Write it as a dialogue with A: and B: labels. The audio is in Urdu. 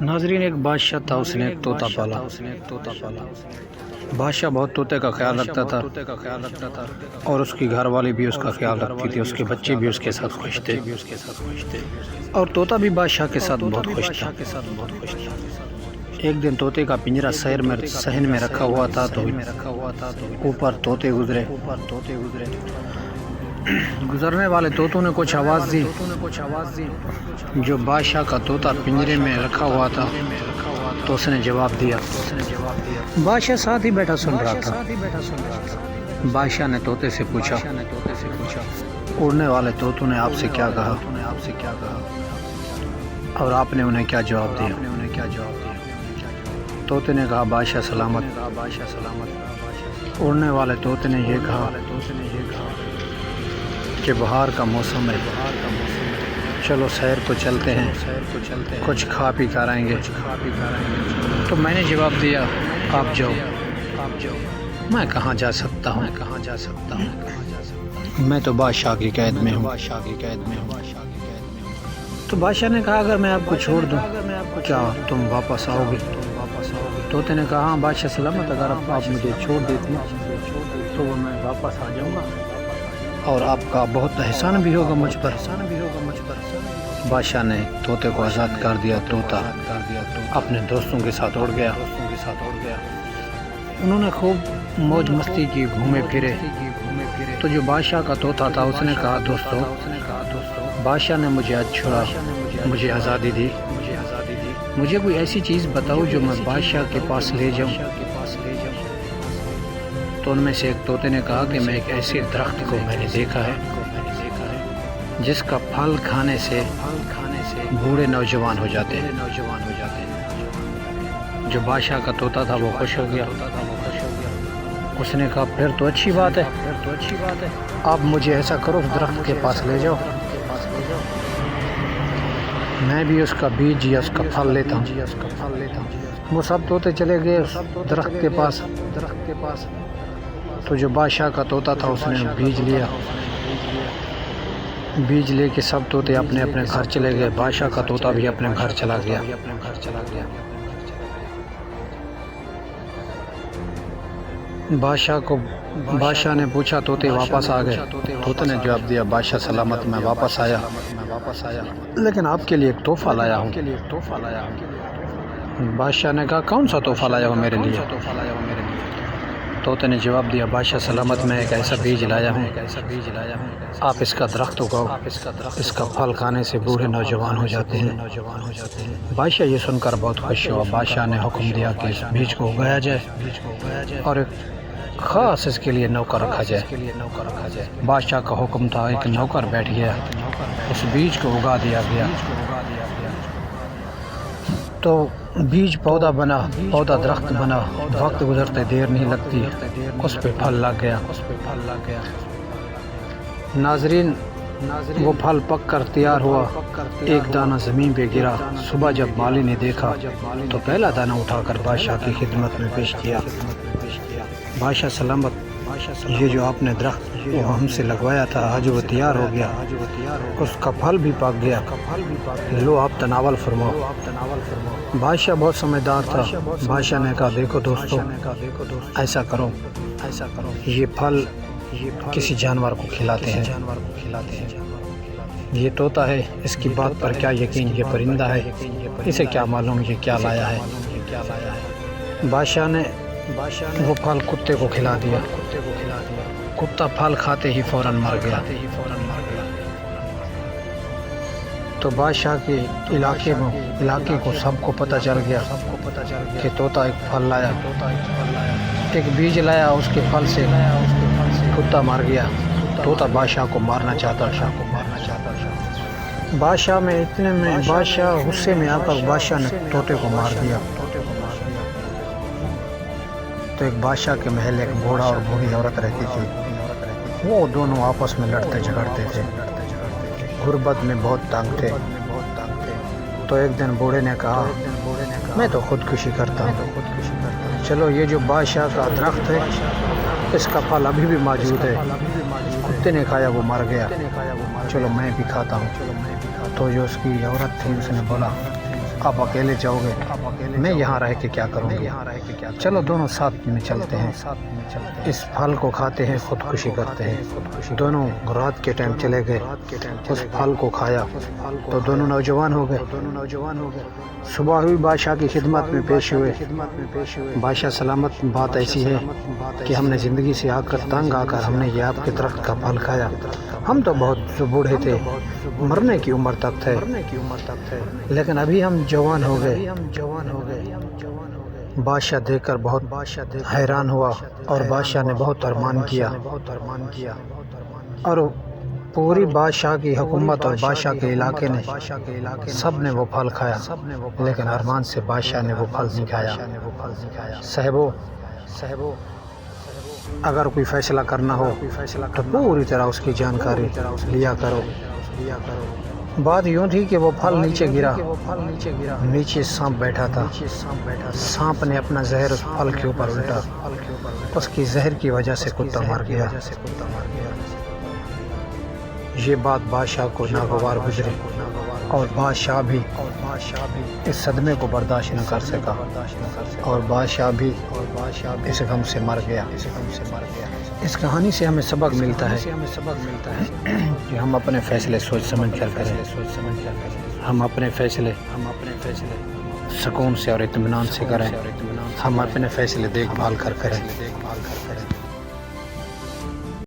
A: ناظرین، ایک بادشاہ تھا، اس نے ایک طوطا پالا۔ بادشاہ بہت طوطے کا خیال رکھتا تھا اور اس کی گھر والی بھی اس کا خیال رکھتی تھی، اس کے بچے بھی اس کے ساتھ خوش تھے اور طوطا بھی بادشاہ کے ساتھ بہت خوش تھا۔ ایک دن طوطے کا پنجرا صحن میں رکھا ہوا تھا تو اوپر طوطے گزرے۔ گزرنے والے طوطوں نے کچھ آواز دی۔ جو بادشاہ کا طوطا پنجرے میں رکھا ہوا تھا تو اس نے جواب دیا۔ بادشاہ ساتھ ہی بیٹھا سن رہا تھا۔ بادشاہ نے طوطے سے پوچھا، اڑنے والے طوطوں نے آپ سے کیا کہا اور آپ نے انہیں کیا جواب دیا؟ طوطے نے کہا، بادشاہ سلامت۔ اڑنے والے طوطے نے یہ کہا کہ بہار کا موسم ہے، چلو سیر کو چلتے ہیں، کچھ کھا پی کر آئیں گے۔ تو میں نے جواب دیا، آپ جاؤ، میں کہاں جا سکتا ہوں، میں تو بادشاہ کی قید میں ہوں۔ تو بادشاہ نے کہا، اگر میں آپ کو چھوڑ دوں کیا تم واپس آؤ گے؟ طوطے نے کہا، ہاں بادشاہ سلامت، اگر آپ مجھے چھوڑ دیتی تو وہ میں واپس آ جاؤں گا اور آپ کا بہت احسان بھی ہوگا مجھ پر۔ بادشاہ نے طوطے کو آزاد کر دیا۔ طوطا اپنے دوستوں کے ساتھ اڑ گیا۔ انہوں نے خوب موج مستی کی، گھومے پھرے۔ تو جو بادشاہ کا طوطا تھا اس نے کہا، دوستو، بادشاہ نے مجھے آج چھوڑا، مجھے آزادی دی، مجھے کوئی ایسی چیز بتاؤ جو میں بادشاہ کے پاس لے جاؤں۔ تو ان میں سے ایک طوطے نے کہا کہ میں ایک ایسے درخت کو میں نے دیکھا ہے جس کا پھل کھانے سے بوڑھے نوجوان ہو جاتے ہیں۔ جو بادشاہ کا طوطا تھا وہ خوش ہو گیا۔ اس نے کہا، پھر تو اچھی بات ہے، آپ مجھے ایسا کرو، اس درخت کے پاس لے جاؤ، میں بھی اس کا بیج یا اس کا پھل لیتا ہوں۔ وہ سب طوطے چلے گئے اس درخت کے پاس۔ تو جو بادشاہ کا طوطا تھا اس نے بیج لے کے سب طوطے اپنے اپنے گھر چلے گئے۔ بادشاہ کا طوطا بھی اپنے گھر چلا گیا۔ بادشاہ نے پوچھا، طوطے واپس آ گئے؟ طوطے نے جواب دیا، بادشاہ سلامت، میں واپس آیا، لیکن آپ کے لیے ایک تحفہ لایا ہوں۔ بادشاہ نے کہا، کون سا تحفہ لایا ہو میرے لیے؟ طوطے نے جواب دیا، بادشاہ سلامت، میں ایک ایسا بیج لایا ہوں، آپ اس کا درخت اگاؤ، اس کا پھل کھانے سے بوڑھے نوجوان ہو جاتے ہیں۔ بادشاہ یہ سن کر بہت خوش ہوا۔ بادشاہ نے حکم دیا کہ اس بیج کو اگایا جائے اور ایک خاص اس کے لیے نوکر رکھا جائے۔ بادشاہ کا حکم تھا، ایک نوکر بیٹھ گیا، اس بیج کو اگا دیا گیا۔ تو بیج پودا بنا، پودا درخت بنا، وقت گزرتے دیر نہیں لگتی، اس پہ پھل لگ گیا۔ ناظرین، وہ پھل پک کر تیار ہوا، ایک دانہ زمین پہ گرا۔ صبح جب مالی نے دیکھا تو پہلا دانہ اٹھا کر بادشاہ کی خدمت میں پیش کیا۔ بادشاہ سلامت، یہ جو آپ نے درخت وہ ہم سے لگوایا تھا، آج وہ تیار ہو گیا، اس کا پھل بھی پک گیا، لو آپ تناول فرماؤ۔ بادشاہ بہت سمجھدار تھا۔ بادشاہ نے کہا، دیکھو دوستو، ایسا کرو، یہ پھل کسی جانور کو کھلاتے ہیں۔ یہ طوطا ہے، اس کی بات پر کیا یقین، یہ پرندہ ہے، اسے کیا معلوم یہ کیا لایا ہے۔ بادشاہ نے وہ پھل کتے کو کھلا دیا۔ کتا پھل کھاتے ہی فوراً مر گیا۔ تو بادشاہ کے علاقے کو سب کو پتہ چل گیا کہ طوطا ایک پھل لایا، ایک بیج لایا، اس کے پھل سے کتا مر گیا۔ طوطا بادشاہ کو مارنا چاہتا تھا۔ بادشاہ غصے میں آ کر بادشاہ نے طوطے کو مار دیا۔ تو ایک بادشاہ کے محل ایک بوڑھا اور بوڑھی عورت رہتی تھی۔ وہ دونوں آپس میں لڑتے جھگڑتے تھے، غربت میں بہت تنگ تھے۔ تو ایک دن بوڑھے نے کہا، میں تو خودکشی کرتا ہوں، چلو یہ جو بادشاہ کا درخت ہے اس کا پھل ابھی بھی موجود ہے، کتے نے کھایا وہ مر گیا، چلو میں بھی کھاتا ہوں۔ تو جو اس کی عورت تھی اس نے بولا، آپ اکیلے جاؤ گے، میں یہاں رہ کے کیا کروں گی؟ چلو دونوں ساتھ میں چلتے ہیں، اس پھل کو کھاتے ہیں، خودکشی کرتے ہیں۔ دونوں رات کے ٹائم چلے گئے، اس پھل کو کھایا تو دونوں نوجوان ہو گئے۔ صبح ہوئی، بادشاہ کی خدمت میں پیش ہوئے۔ بادشاہ سلامت، بات ایسی ہے کہ ہم نے زندگی سے آ کر تنگ آ کر ہم نے یہ آپ کے درخت کا پھل کھایا۔ ہم تو بہت بوڑھے تھے، مرنے کی عمر تک تھے، لیکن ابھی ہم جوان ہو گئے۔ بادشاہ دیکھ کر بہت حیران ہوا اور بادشاہ نے بہت ارمان کیا اور پوری بادشاہ کی حکومت اور بادشاہ کے علاقے نے سب نے وہ پھل کھایا، لیکن ارمان سے بادشاہ نے وہ پھل نہیں کھایا۔ صاحبو، اگر کوئی فیصلہ کرنا ہو تو پوری طرح اس کی جانکاری لیا کرو۔ بات یوں تھی کہ وہ پھل نیچے گرا، نیچے سانپ بیٹھا تھا۔ سانپ نے اپنا زہر اس پھل کے اوپر الٹا، اس کی زہر کی وجہ سے کتا مر گیا۔ یہ بات بادشاہ کو ناگوار گزری اور بادشاہ بھی اس صدمے کو برداشت نہ کر سکا اور بادشاہ بھی اس غم سے مر گیا۔ اس کہانی سے ہمیں سبق ملتا ہے کہ ہم اپنے فیصلے سوچ سمجھ کر کریں، ہم اپنے فیصلے سکون سے اور اطمینان سے کریں، ہم اپنے فیصلے دیکھ بھال کر کریں۔